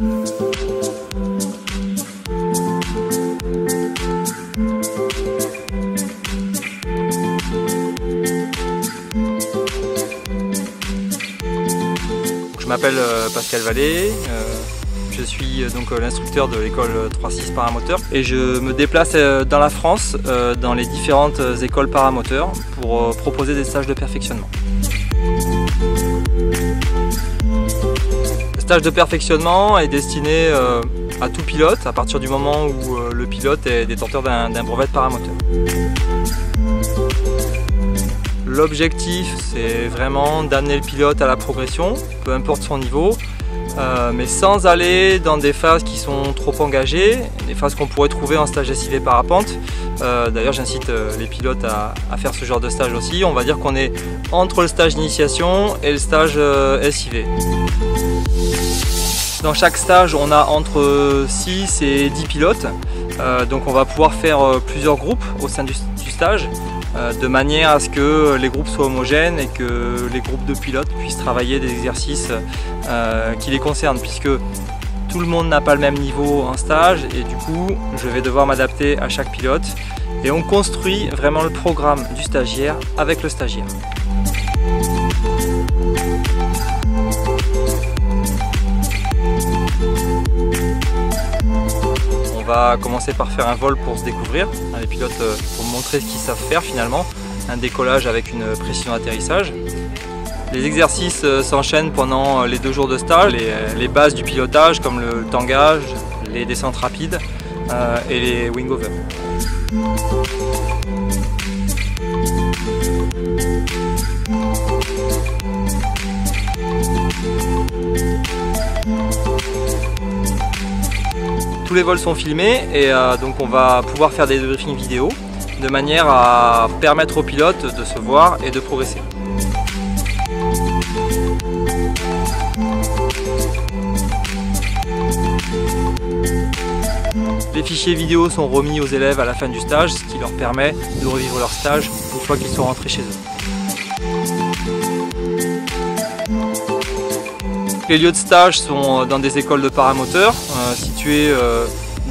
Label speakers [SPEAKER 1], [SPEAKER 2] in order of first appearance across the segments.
[SPEAKER 1] Je m'appelle Pascal Vallée, je suis donc l'instructeur de l'école 3-6 paramoteur et je me déplace dans la France, dans les différentes écoles paramoteurs pour proposer des stages de perfectionnement. Le stage de perfectionnement est destiné à tout pilote à partir du moment où le pilote est détenteur d'un brevet de paramoteur. L'objectif, c'est vraiment d'amener le pilote à la progression, peu importe son niveau, mais sans aller dans des phases qui sont trop engagées, des phases qu'on pourrait trouver en stage SIV parapente. D'ailleurs, j'incite les pilotes à faire ce genre de stage aussi. On va dire qu'on est entre le stage d'initiation et le stage SIV. Dans chaque stage, on a entre 6 et 10 pilotes, donc on va pouvoir faire plusieurs groupes au sein du stage, de manière à ce que les groupes soient homogènes et que les groupes de pilotes puissent travailler des exercices qui les concernent, puisque tout le monde n'a pas le même niveau en stage et du coup je vais devoir m'adapter à chaque pilote et on construit vraiment le programme du stagiaire avec le stagiaire. On va commencer par faire un vol pour se découvrir, les pilotes pour montrer ce qu'ils savent faire finalement, un décollage avec une précision d'atterrissage. Les exercices s'enchaînent pendant les 2 jours de stage, les bases du pilotage comme le tangage, les descentes rapides et les wing-over. Tous les vols sont filmés et donc on va pouvoir faire des débriefings vidéo de manière à permettre aux pilotes de se voir et de progresser. Les fichiers vidéo sont remis aux élèves à la fin du stage, ce qui leur permet de revivre leur stage une fois qu'ils sont rentrés chez eux. Les lieux de stage sont dans des écoles de paramoteurs situées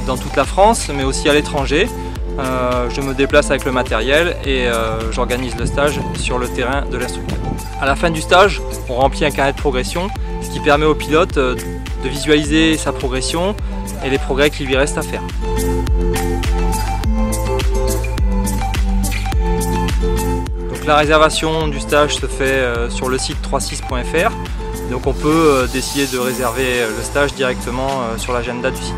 [SPEAKER 1] dans toute la France mais aussi à l'étranger. Je me déplace avec le matériel et j'organise le stage sur le terrain de l'instructeur. À la fin du stage, on remplit un carnet de progression, ce qui permet au pilote de visualiser sa progression et les progrès qu'il lui reste à faire. Donc la réservation du stage se fait sur le site 36.fr. Donc on peut décider de réserver le stage directement sur l'agenda du site.